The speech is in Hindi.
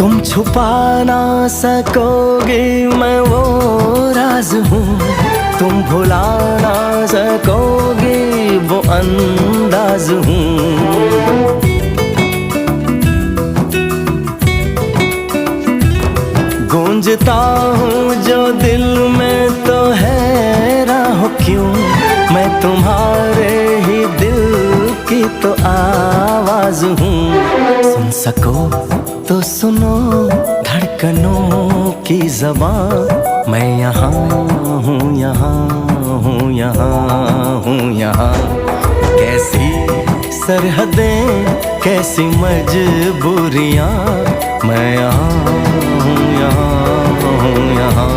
तुम छुपा ना सकोगे मैं वो राज हूँ, तुम भुला ना सकोगे वो अंदाज हूँ। गूंजता हूँ जो दिल में तो हैरान हो क्यों, मैं तुम्हारे ही दिल की तो आवाज हूँ। सुन सको तो सुनो धड़कनों की ज़बान, मैं यहाँ हूँ, यहाँ हूँ, यहाँ हूँ, यहाँ। कैसी सरहदें कैसी मजबूरियाँ, मैं यहाँ हूँ, यहाँ हूँ, यहाँ।